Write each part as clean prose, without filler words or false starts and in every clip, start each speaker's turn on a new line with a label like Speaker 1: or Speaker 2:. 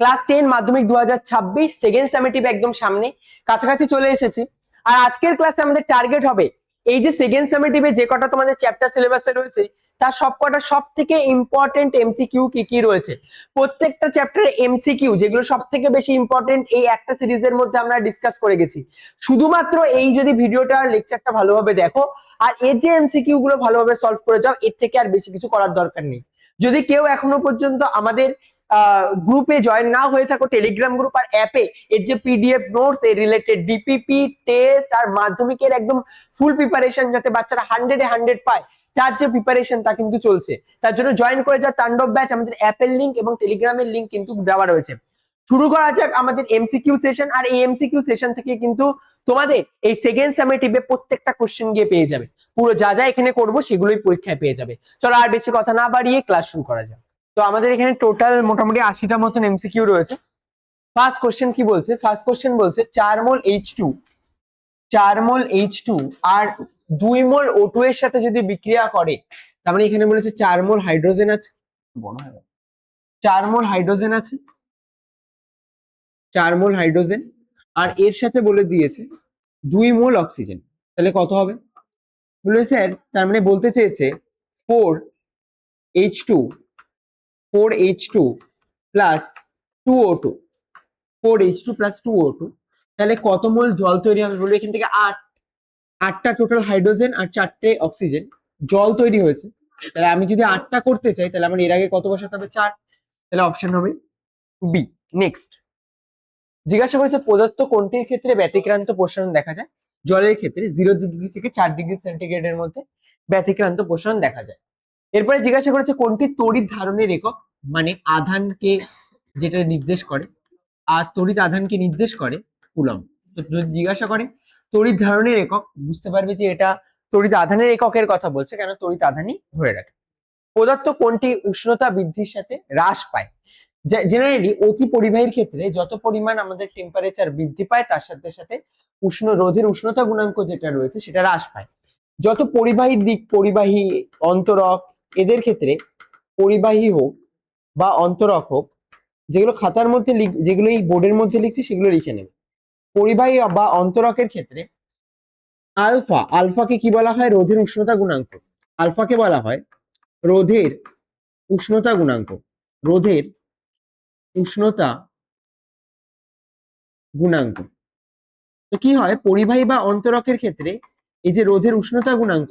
Speaker 1: Class 10 মাধ্যমিক 2026 second summative একদম সামনে, কাছাকাছি চলে এসেছি। আর আজকের ক্লাসে আমাদের টার্গেট হবে এই যে সেকেন্ড সামেটিভে যে কটা তোমাদের চ্যাপ্টার সিলেবাসে রয়েছে তার সবকটা সব থেকে ইম্পর্টেন্ট এমসিকিউ কি কি রয়েছে, প্রত্যেকটা চ্যাপ্টারে এমসিকিউ যেগুলো সব থেকে বেশি ইম্পর্টেন্ট এই একটা সিরিজের মধ্যে আমরা ডিসকাস করে গেছি। শুধুমাত্র এই যদি ভিডিওটা লেকচারটা ভালোভাবে দেখো আর এর যে এমসিকিউ গুলো ভালোভাবে সলভ করে যাও, এর থেকে আর বেশি কিছু করার দরকার নেই। যদি কেউ এখনো পর্যন্ত আমাদের গ্রুপে জয়েন না হয়ে থাকো, টেলিগ্রাম গ্রুপ আর অ্যাপে এর যে পিডিএফ নোটস এর রিলেটেড ডিপিপি টেস্ট আর মাধ্যমিকের একদম ফুল প্রিপারেশন যাতে বাচ্চারা 100-এ 100 পায় তার যে প্রিপারেশন তা কিন্তু চলছে। তার জন্য জয়েন করে যা তাণ্ডব ব্যাচ, আমাদের অ্যাপের লিংক এবং টেলিগ্রামের লিংক কিন্তু দেওয়া রয়েছে। শুরু করা যাক আমাদের এমসিকিউ সেশন। আর এই এমসিকিউ সেশন থেকে কিন্তু তোমাদের এই সেকেন্ড সামেটিভে প্রত্যেকটা কোশ্চেন গিয়ে পেয়ে যাবে, পুরো যা যা এখানে করবো সেগুলোই পরীক্ষায় পেয়ে যাবে। চলো আর বেশি কথা না বাড়িয়ে ক্লাস শুরু করা যাক। তো আমাদের এখানে টোটাল মোটামুটি 80টা মতন এমসিকিউ রয়েছে। ফার্স্ট কোশ্চেন কি বলছে? ফার্স্ট কোশ্চেন বলছে 4 মোল H2 আর 2 মোল O2 এর সাথে যদি বিক্রিয়া করে, তার মানে এখানে বলেছে 4 মোল হাইড্রোজেন আছে, 4 মোল হাইড্রোজেন আছে, 4 মোল হাইড্রোজেন, আর এর সাথে বলে দিয়েছে 2 মোল অক্সিজেন। তাহলে কত হবে? বলে স্যার তার মানে বলতে চেয়েছে 4H2 plus 2O2, 4H2 plus 2O2, তাহলে কত মোল জল তৈরি হবে? বলবো এখান থেকে 8টা টোটাল হাইড্রোজেন আর 4টে অক্সিজেন জল তৈরি হয়েছে। তাহলে আমি যদি 8টা করতে চাই তাহলে আমার এর আগে কত বসাতে হবে? 4। তাহলে অপশন হবে বি। নেক্সট জিজ্ঞাসা করেছে প্রদত্ত কোনটির ক্ষেত্রে ব্যতিক্রান্ত প্রসারণ দেখা যায়? জলের ক্ষেত্রে 0 ডিগ্রি থেকে 4 ডিগ্রি সেন্টিগ্রেডের মধ্যে ব্যতিক্রান্ত প্রসারণ দেখা যায়। এরপরে জিজ্ঞাসা করেছে কোনটি তড়িৎ ধারণের একক, মানে আধানকে যেটা নির্দেশ করে, আর তড়িৎ আধানকে নির্দেশ করে কুলম্ব। তো যদি জিজ্ঞাসা করে তড়িৎ ধারণের একক, বুঝতে পারবে যে এটা তড়িৎ আধানের এককের কথা বলছে, কেন তড়িৎ আধানই ধরে রাখে। পদার্থ কোনটি উষ্ণতা বৃদ্ধির সাথে হ্রাস পায়? জেনারেলি অতি পরিবাহীর ক্ষেত্রে যত পরিমাণ আমাদের টেম্পারেচার বৃদ্ধি পায় তার সাথে সাথে রোধের উষ্ণতা গুণাঙ্ক যেটা রয়েছে সেটা হ্রাস পায়। যত পরিবাহী দিক, পরিবাহী অন্তরক, এদের ক্ষেত্রে পরিবাহী হোক বা অন্তরক হোক, যেগুলো খাতার মধ্যে যেগুলো এই বোর্ডের মধ্যে লিখছি সেগুলো লিখে নেবে। পরিবাহী বা অন্তরকের ক্ষেত্রে আলফাকে কি বলা হয়? রোধের উষ্ণতা গুণাঙ্ক। আলফাকে বলা হয় রোধের উষ্ণতা গুণাঙ্ক। রোধের উষ্ণতা গুণাঙ্ক। তো কি হয় পরিবাহী বা অন্তরকের ক্ষেত্রে এই যে রোধের উষ্ণতা গুণাঙ্ক,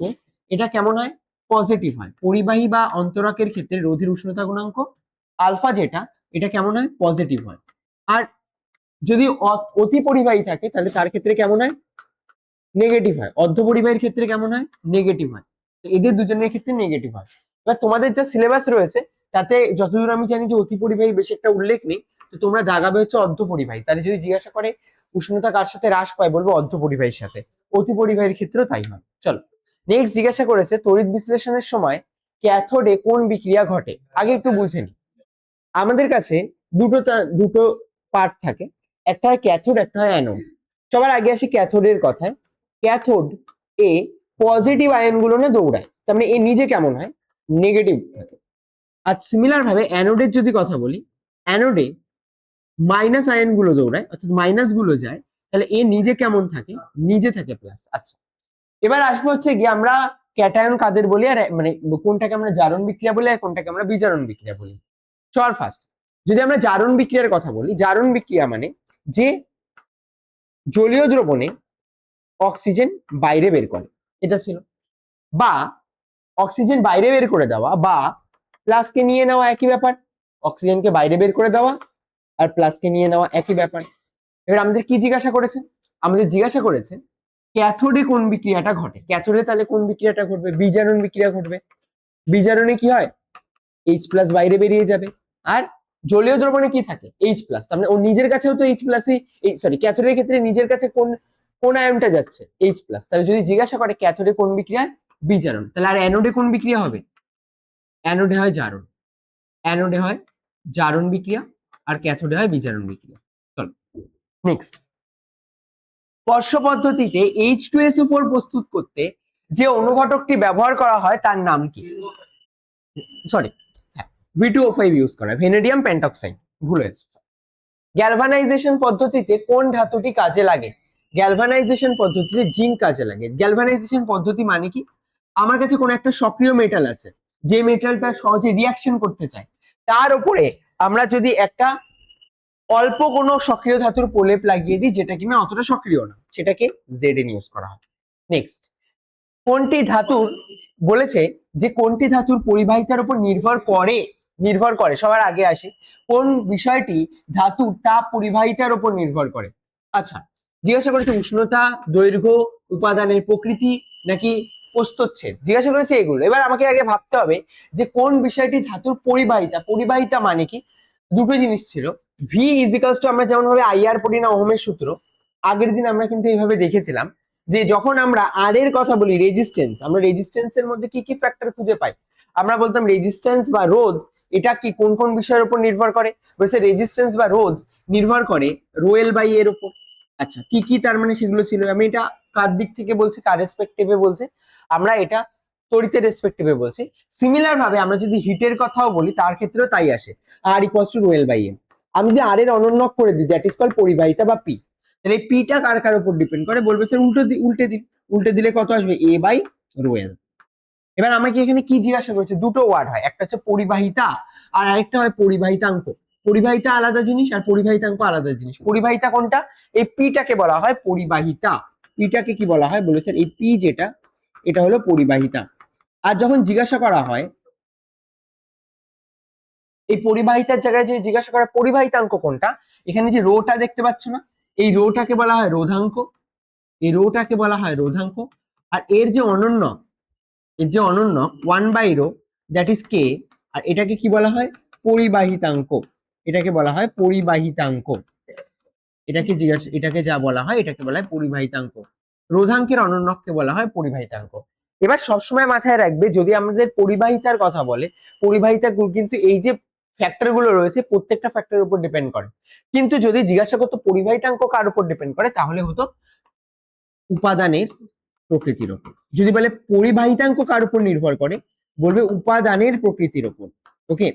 Speaker 1: এটা কেমন হয়? পজিটিভ হয়। পরিবাহী বা অন্তরকের ক্ষেত্রে রোধের উষ্ণতা গুণাঙ্ক আলফা যেটা, এটা কেমন হয়? পজিটিভ হয়। আর যদি অতি পরিবাহী থাকে তাহলে তার ক্ষেত্রে কেমন হয়? নেগেটিভ হয়। অর্ধ পরিবাহীর ক্ষেত্রে কেমন হয়? নেগেটিভ হয়। তো এদের দুজনের ক্ষেত্রে নেগেটিভ হয়। এবার তোমাদের যা সিলেবাস রয়েছে তাতে যতদূর আমি জানি যে অতি পরিবাহী বেশি একটা উল্লেখ নেই, তো তোমরা দাগাবে হচ্ছে অর্ধ পরিবাহী। তাহলে যদি জিজ্ঞাসা করে উষ্ণতা কার সাথে হ্রাস পায়, বলবো অর্ধ পরিবাহীর সাথে। অতি পরিবাহীর ক্ষেত্রেও তাই হয়। চলো নেক্সট জিজ্ঞাসা করেছে তড়িৎ বিশ্লেষণের সময় ক্যাথোডে কোন বিক্রিয়া ঘটে? আগে একটু বুঝে নি। আমাদের কাছে দুটো পার্ট থাকে, একটা হয় ক্যাথোড, একটা হয় অ্যানোড। সবার আগে আসি ক্যাথোডের কথায়। ক্যাথোড এ পজিটিভ আয়ন গুলো না দৌড়ায়, তার মানে এ নিজে কেমন হয়? নেগেটিভ থাকে। আর সিমিলার ভাবে অ্যানোডের যদি কথা বলি, অ্যানোডে মাইনাস আয়ন গুলো দৌড়ায়, অর্থাৎ মাইনাস গুলো যায়, তাহলে এ নিজে কেমন থাকে? নিজে থাকে প্লাস। আচ্ছা এবার আসবো হচ্ছে গিয়ে আমরা ক্যাটায়ন কাদের বলি, আর মানে কোনটাকে আমরা জারণ বিক্রিয়া বলি আর কোনটাকে আমরা বিজারণ বিক্রিয়া বলি। চল ফার্স্ট যদি আমরা জারণ বিক্রিয়ার কথা বলি, জারণ বিক্রিয়া মানে যে জলীয় দ্রবণে অক্সিজেন বাইরে বের করে, এটা ছিল। বা অক্সিজেন বাইরে বের করে দেওয়া বা প্লাসকে নিয়ে নেওয়া একই ব্যাপার। অক্সিজেনকে বাইরে বের করে দেওয়া আর প্লাসকে নিয়ে নেওয়া একই ব্যাপার। এবার আমাদের কি জিজ্ঞাসা করেছে? আমাদের জিজ্ঞাসা করেছে ক্যাথোডে কোন বিক্রিয়াটা ঘটে। ক্যাথোডে তাহলে কোন বিক্রিয়াটা ঘটবে? বিজারণ বিক্রিয়া ঘটবে। বিজারণে কি হয়? H প্লাস বাইরে বেরিয়ে যাবে। আর জলীয় দ্রবণে কি থাকে? H plus. তার মানে ও নিজের কাছেও তো H প্লাসই, সরি ক্যাথোডের ক্ষেত্রে নিজের কাছে কোন কোন আয়নটা যাচ্ছে? H plus. তাহলে যদি জিজ্ঞাসা করে ক্যাথোডে কোন বিক্রিয়া? বিজারণ। তাহলে আর অ্যানোডে কোন বিক্রিয়া হবে? অ্যানোডে হয় জারণ। অ্যানোডে হয় জারণ বিক্রিয়া আর ক্যাথোডে হয় বিজারণ বিক্রিয়া। চলো নেক্সট স্পর্শ পদ্ধতিতে H2SO4 প্রস্তুত করতে যে অনুঘটকটি ব্যবহার করা হয় তার নাম কি? সরি, V2O5 ইউজ করা, ভ্যানেডিয়াম পেন্টক্সাইড, ভুল হয়েছে। গ্যালভানাইজেশন পদ্ধতিতে কোন ধাতুটি কাজে লাগে? গ্যালভানাইজেশন পদ্ধতিতে জিঙ্ক কাজে লাগে। গ্যালভানাইজেশন পদ্ধতি মানে কি? আমার কাছে কোনো একটা সক্রিয় মেটাল আছে, যে মেটালটা সহজে রিয়াকশন করতে চায়, তার উপরে আমরা যদি একটা অল্প কোনো সক্রিয় ধাতুর প্রলেপ লাগিয়ে দিই যেটা কিনা অতটা সক্রিয় না, সেটাকে জেডএন ইউজ করা হয়। নেক্সট, কোনটি ধাতুর বলেছে যে কোনটি ধাতুর পরিবাহিতার উপর নির্ভর করে সবার আগে আসে কোন বিষয়টি ধাতুর তাপ পরিবাহিতার উপর নির্ভর করে? আচ্ছা, জিজ্ঞাসা করেছে উষ্ণতা, দৈর্ঘ্য, উপাদানের প্রকৃতি নাকি প্রস্থচ্ছেদ, জিজ্ঞাসা করেছে এগুলো। এবার আমাকে আগে ভাবতে হবে যে কোন বিষয়টি ধাতুর পরিবাহিতা মানে কি? দুটো জিনিস ছিল, ভি ইজিক্যালস টু, আমরা যেমন ভাবে আইআর পড়ি না ওহমের সূত্র, আগের দিন আমরা কিন্তু এইভাবে দেখেছিলাম যে যখন আমরা আর এর কথা বলি রেজিস্ট্যান্স, আমরা রেজিস্ট্যান্সের মধ্যে কি কি ফ্যাক্টর খুঁজে পাই? আমরা বলতাম রেজিস্ট্যান্স বা রোধ এটা কি কোন কোন বিষয়ের উপর নির্ভর করে? বলছে রেজিস্ট্যান্স বা রোধ নির্ভর করে রো এল বাই এর উপর। আচ্ছা, কি কি তার মানে সেগুলো ছিল? আমি এটা কার দিক থেকে বলছি, কার রেসপেক্টিভে বলছি? আমরা এটা তড়িতের রেসপেক্টিভে বলছি। সিমিলার ভাবে আমরা যদি হিটের কথাও বলি তার ক্ষেত্রেও তাই আসে, R equals to rho L by M. আমি যদি আর এর অনন্যক করে দিই, দ্যাট ইজ কল্ড পরিবাহিতা বা পি। তাহলে এই পিটা কার কার উপর ডিপেন্ড করে? বলবে স্যার উল্টে দিলে কত আসবে? এ বাই রো এল। এবার আমাকে এখানে কি জিজ্ঞাসা করেছে? দুটো ওয়ার্ড হয়, একটা হচ্ছে পরিবাহিতা আর আরেকটা হয় পরিবাহিতাঙ্ক। পরিবাহিতা আলাদা জিনিস আর পরিবাহিতাঙ্ক আলাদা জিনিস। পরিবাহিতা কোনটা? এই পিটাকে বলা হয় পরিবাহিতা। পিটাকে কি বলা হয়? বলে স্যার এই পি যেটা, এটা হলো পরিবাহিতা। আর যখন জিজ্ঞাসা করা হয় এই পরিবাহিতার জায়গায় যদি জিজ্ঞাসা করা পরিবাহিতাঙ্ক কোনটা, এখানে যে রোটা দেখতে পাচ্ছ না, এই রোটাকে বলা হয় রোধাঙ্ক। এই রোটাকে বলা হয় রোধাঙ্ক। আর এর যে অনন্য 1/ρ, দ্যাট ইজ কে। আর এটাকে কি বলা হয়? পরিবাহিতাঙ্ক। এটাকে বলা হয় পরিবাহিতাঙ্ক। এটাকে যা বলা হয় এটাকে বলা হয় পরিবাহিতাঙ্ক। রোধাঙ্কের অনন্যককে বলা হয় পরিবাহিতাঙ্ক। এবার সবসময় মাথায় রাখবে, যদি আমাদের পরিবাহিতার কথা বলে, পরিবাহিতা কিন্তু এই যে ফ্যাক্টর গুলো রয়েছে প্রত্যেকটা ফ্যাক্টরের উপর ডিপেন্ড করে। কিন্তু যদি জিজ্ঞাসা করতো পরিবাহিতাঙ্ক কার উপর ডিপেন্ড করে, তাহলে হতো উপাদানের প্রকৃতির উপর। যদি বলে পরিবাহিতাঙ্ক কার উপর নির্ভর করে, বলবে উপাদানের প্রকৃতির উপর। ওকে।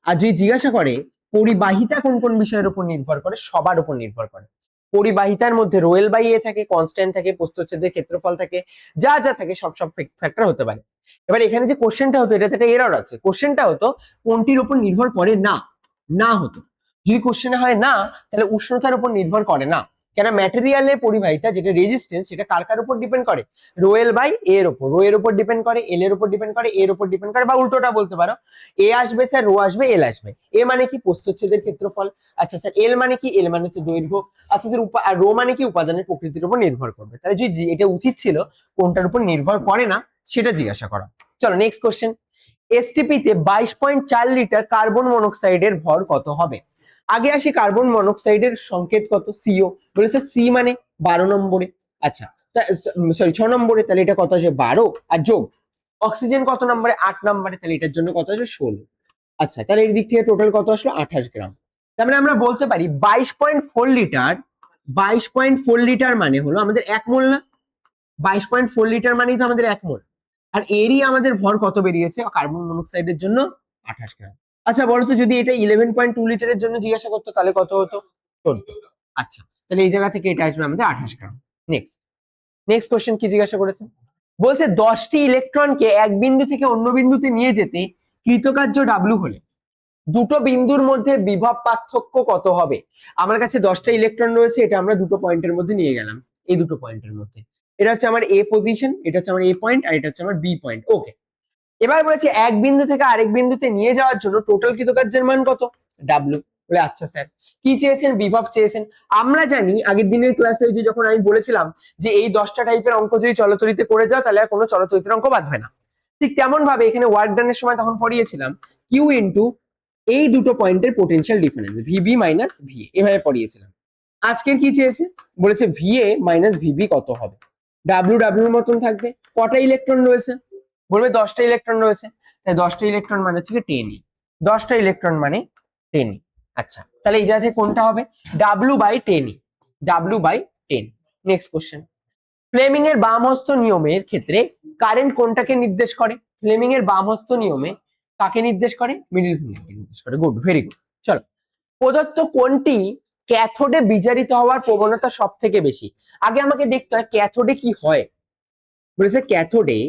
Speaker 1: আর যদি জিজ্ঞাসা করে পরিবাহিতা কোন কোন বিষয়ের উপর নির্ভর করে, সবার উপর নির্ভর করে। পরিবাহিতার মধ্যে রো এল বাই এ থাকে, কনস্ট্যান্ট থাকে, প্রস্থচ্ছেদের ক্ষেত্রফল থাকে, যা যা থাকে সব সব ফ্যাক্টর হতে পারে। এবার এখানে যে কোশ্চেনটা হতো, এটাতে একটা এরর আছে। কোশ্চেনটা হতো কোনটির উপর নির্ভর করে না, না হতো। যদি কোশ্চেনে হয় না, তাহলে উষ্ণতার উপর নির্ভর করে না। কেন? ম্যাটেরিয়ালের পরিবাহিতা যেটা রেজিস্ট্যান্স, সেটা কার কার উপর ডিপেন্ড করে? রো এল বাই এর উপর। রো এর উপর ডিপেন্ড করে, এল এর উপর ডিপেন্ড করে, এর উপর ডিপেন্ড করে, বা উল্টোটা বলতে পারো, এ আসবে স্যার, রো আসবে, এল আসবে। এ মানে কি? প্রস্থচ্ছেদের ক্ষেত্রফল। আচ্ছা স্যার, এল মানে কি? এল মানে হচ্ছে দৈর্ঘ্য। আচ্ছা স্যার, আর রো মানে কি? উপাদানের প্রকৃতির উপর নির্ভর করবে। তাহলে যদি এটা উচিত ছিল কোনটার উপর নির্ভর করে না সেটা জিজ্ঞাসা করা। চলো নেক্সট কোশ্চেন। এসটিপি তে 22.4 লিটার কার্বন মনোক্সাইডের ভর কত হবে? আগে আসি কার্বন মনোক্সাইডের সংকেত কত? সিও। বলেছে সি মানে 12 নম্বরে। আচ্ছা, সরি 6 নম্বরে, তাহলে এটা কত আসবে? 12 আর যোগ অক্সিজেন কত নম্বরে? 8 নম্বরে, তাহলে এটার জন্য কত আসবে? 16। আচ্ছা, তাহলে এর দিক থেকে টোটাল কত আসলো? 28 গ্রাম। তার মানে আমরা বলতে পারি 22.4 লিটার, 22.4 লিটার মানে হলো আমাদের 1 মোল না? 22.4 লিটার মানেই তো আমাদের 1 মোল। আর এরই আমাদের ভর কত বেরিয়েছে কার্বন মনোক্সাইডের জন্য? 28 গ্রাম। আচ্ছা বলতো, যদি এটা 11.2 লিটারের জন্য জিজ্ঞাসা করতো তাহলে কত হতো? 14। আচ্ছা, তাহলে এই জায়গা থেকে এটা আসবে আমাদের 28 গ্রাম। নেক্সট নেক্সট কোশ্চেন কি জিজ্ঞাসা করেছে? বলছে 10টি ইলেকট্রনকে এক বিন্দু থেকে অন্য বিন্দুতে নিয়ে যেতে কৃতকার্য ডাব্লু হলে দুটো বিন্দুর মধ্যে বিভব পার্থক্য কত হবে? আমার কাছে 10টা ইলেকট্রন রয়েছে, এটা আমরা দুটো পয়েন্টের মধ্যে নিয়ে গেলাম। এই দুটো পয়েন্টের মধ্যে, এটা হচ্ছে আমার এ পজিশন, এটা হচ্ছে আমার এ পয়েন্ট, আর এটা হচ্ছে আমার বি পয়েন্ট। ওকে। এবার বলেছে এক বিন্দু থেকে আরেক বিন্দুতে নিয়ে যাওয়ার জন্য টোটাল কৃতকার্যের মান কত? ডাব্লু। বলে আচ্ছা স্যার, কি চেয়েছেন? বিভব চেয়েছেন। আমরা জানি আগের দিনের ক্লাসে যে যখন আমি বলেছিলাম যে এই 10টা টাইপের অঙ্ক যদি চলতরিতে করে যাও তাহলে আর কোনো চলতরিতের অঙ্ক বাঁধবে না, ঠিক তেমন ভাবে এখানে ওয়ার্ক ডানের সময় তখন পড়িয়েছিলাম কিউ ইন্টু এই দুটো পয়েন্টের potential difference, V B minus V A, এভাবে পড়িয়েছিলাম। আজকের কি চেয়েছে? বলেছে ভিএ মাইনাস ভিবি কত হবে? ডাব্লু ডাব্লুর মতন থাকবে। কটা ইলেকট্রন রয়েছে? বলবে 10টা ইলেকট্রন রয়েছে, তাই 10টা ইলেকট্রন মানে হচ্ছে 10ই। 10টা ইলেকট্রন মানে 10ই। আচ্ছা, তাহলে এই জায়গা থেকে কোনটা হবে? ডাব্লু বাই 10ই। W by 10। Next question. Fleming এর বামহস্ত নিয়মের ক্ষেত্রে কারেন্ট কোনটাকে নির্দেশ করে? ফ্লেমিং এর বামহস্ত নিয়মে কাকে নির্দেশ করে? মিডল ফিঙ্গারকে নির্দেশ করে। Good, very good. চলো, প্রদত্ত কোনটি ক্যাথোডে বিজারিত হওয়ার প্রবণতা সব থেকে বেশি। আগে আমাকে দেখতে হয় ক্যাথোডে কি হয়, বলেছে ক্যাথোডে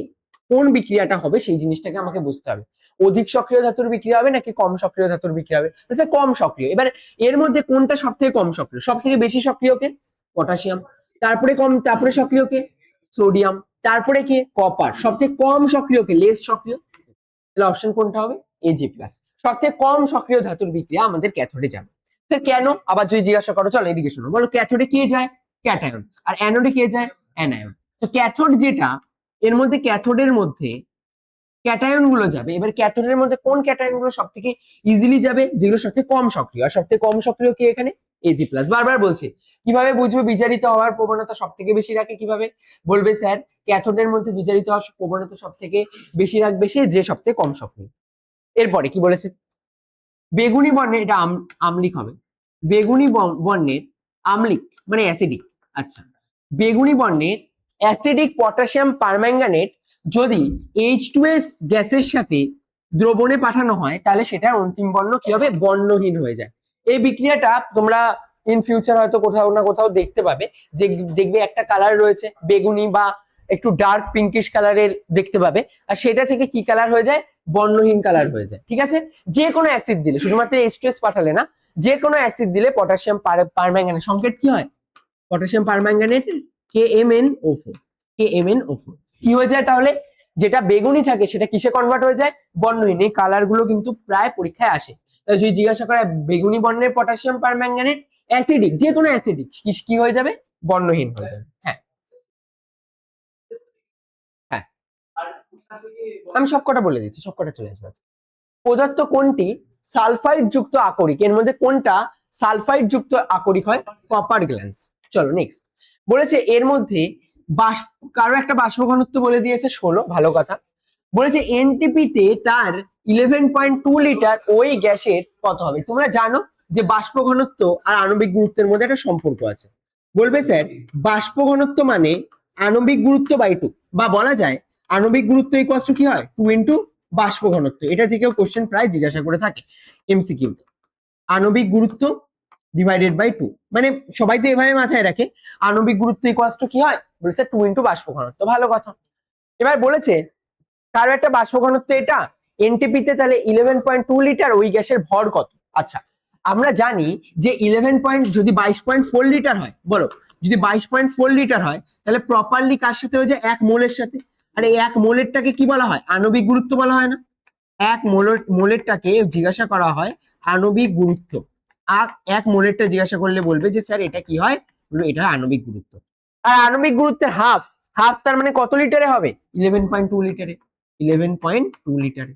Speaker 1: কোন বিক্রিয়াটা হবে সেই জিনিসটাকে আমাকে বুঝতে হবে। অধিক সক্রিয় ধাতুর বিক্রিয়া হবে নাকি কম সক্রিয় ধাতুর বিক্রিয়া হবে? কম সক্রিয়। এবার এর মধ্যে কোনটা সব থেকে কম সক্রিয়? সব থেকে বেশি সক্রিয় কে? পটাশিয়াম। তারপরে সক্রিয় কে? সোডিয়াম। তারপরে কে? কপার। সব থেকে কম সক্রিয় কে? লেস সক্রিয়। তাহলে অপশন কোনটা হবে? AG plus. সব থেকে কম সক্রিয় ধাতুর বিক্রিয়া আমাদের ক্যাথোডে যাবে। স্যার কেন? আবার যদি জিজ্ঞাসা করো, চলো এদিকে শোনো, বলো ক্যাথোডে কে যায়? ক্যাটায়ন। আর অ্যানোডে কে যায়? অ্যানায়ন। তো ক্যাথোড যেটা, এর মধ্যে ক্যাথোডের মধ্যে ক্যাটায়ন গুলো যাবে। এবার ক্যাথোডের মধ্যে কোন ক্যাটায়ন গুলো সব থেকে ইজিলি যাবে? যেগুলো সবথেকে কম সক্রিয়। আর সবথেকে কম সক্রিয় কি এখানে? AG plus. বারবার বলছি, কিভাবে বুঝবে বিজারিত হওয়ার প্রবণতা সব থেকে বেশি রাখে? কিভাবে বলবে? স্যার ক্যাথোডের মধ্যে বিজারিত হওয়ার প্রবণতা সব থেকে বেশি রাখবে সে যে সব থেকে কম সক্রিয়। এরপরে কি বলেছে? বেগুনি বর্ণের, এটা আম্লিক হবে, বেগুনি বর্ণের আম্লিক মানে অ্যাসিডিক। আচ্ছা, বেগুনি বর্ণের অ্যাসিডিক পটাশিয়াম পারম্যাঙ্গানেট যদি H2S গ্যাসের সাথে দ্রবণে পাঠানো হয় তাহলে সেটার অন্তিম বর্ণ কি হবে? বর্ণহীন হয়ে যায়। এই বিক্রিয়াটা তোমরা ইন ফিউচার হয়তো কোথাও না কোথাও দেখতে পাবে, যে দেখবে একটা কালার রয়েছে বেগুনি বা একটু ডার্ক পিঙ্কিশ কালারের দেখতে পাবে, আর সেটা থেকে কি কালার হয়ে যায়? বর্ণহীন কালার হয়ে যায়। ঠিক আছে, যে কোনো অ্যাসিড দিলে, শুধুমাত্র H2S পাঠালে না, যে কোনো অ্যাসিড দিলে পটাশিয়াম পারম্যাঙ্গানেট সংকেত কি হয়? Potassium permanganate KMnO4। KMnO4 কি হয়ে যায় তাহলে? যেটা বেগুনি থাকে সেটা কিসে কনভার্ট হয়ে যায়? বর্ণহীন। এই কালার গুলো কিন্তু প্রায় পরীক্ষায় আসে। তাই যদি জিজ্ঞাসা করে বেগুনি বর্ণের পটাশিয়াম পারম্যাঙ্গানেট অ্যাসিডিক, যে কোনো অ্যাসিডিক কি হয়ে যাবে? বর্ণহীন হয়ে যাবে। হ্যাঁ হ্যাঁ, আমি সবকটা বলে দিচ্ছি, সবকটা চলে আসবে। পদার্থ কোনটি সালফাইড যুক্ত আকরিক? এর মধ্যে কোনটা সালফাইড যুক্ত আকরিক হয়? Copper glance. চলো নেক্সট। বলেছে এর মধ্যে কারো একটা বাষ্প ঘনত্ব বলে দিয়েছে 16, ভালো কথা। বলেছে এনটিপি তে তার 11.2 লিটার ওই গ্যাসের কত হবে? তোমরা জানো যে বাষ্প ঘনত্ব আর আণবিক গুরুত্বের মধ্যে একটা সম্পর্ক আছে। বলবে স্যার বাষ্প ঘনত্ব মানে আণবিক গুরুত্ব বাই 2, বা বলা যায় আণবিক গুরুত্ব ইকুয়ালস টু কি হয়? 2 ইন্টু বাষ্প ঘনত্ব। এটা থেকেও কোশ্চেন প্রায় জিজ্ঞাসা করে থাকে এমসিকিউ। আণবিক গুরুত্ব ডিভাইডেড বাই 2, মানে সবাই তো এভাবে মাথায় রাখে আণবিক গুরুত্ব ইকুয়ালস টু কি হয়? বলেছে 2 ইন্টু বাষ্প ঘনত্ব। ভালো কথা। এবার বলেছে কারো একটা বাষ্প ঘনত্ব এটা এনটিপি তে, তাহলে 11.2 লিটার ওই গ্যাসের ভর কত? আচ্ছা, আমরা জানি যে 11 যদি 22.4 লিটার হয়, বলো যদি 22.4 লিটার হয় তাহলে প্রপারলি কার সাথে হয়ে যায়? 1 মোলের সাথে। আর এই 1 মোলেরটাকে কি বলা হয়? আণবিক গুরুত্ব বলা হয় না? 1 মোলেরটাকে জিজ্ঞাসা করা হয় আণবিক গুরুত্ব। আর 1 মোলেরটা জিজ্ঞাসা করলে বলবে যে স্যার এটা কি হয়? বলবে এটা আণবিক গুরুত্ব। আর আণবিক গুরুত্বের হাফ, তার মানে কত লিটারে হবে? 11.2 লিটারে। 11.2 লিটারে।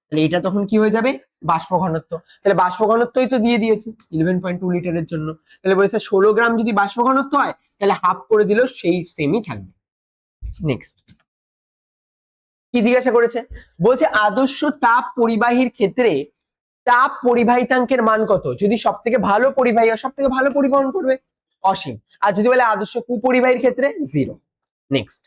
Speaker 1: তাহলে এটা তখন কি হয়ে যাবে? বাষ্প ঘনত্ব। তাহলে বাষ্প ঘনত্বই তো দিয়ে দিয়েছে 11.2 লিটারের জন্য। তাহলে বলেছে 16 গ্রাম যদি বাষ্প ঘনত্ব হয় তাহলে হাফ করে দিলেও সেই সেমই থাকবে। নেক্সট কি জিজ্ঞাসা করেছে? বলছে আদর্শ তাপ পরিবাহীর ক্ষেত্রে তাপ পরিবাহিতাঙ্কের মান কত? যদি সব থেকে ভালো পরিবাহী হয় সব থেকে ভালো পরিবহন করবে, অসীম। আর যদি বলে আদর্শ কুপরিবাহীর ক্ষেত্রে 0। নেক্সট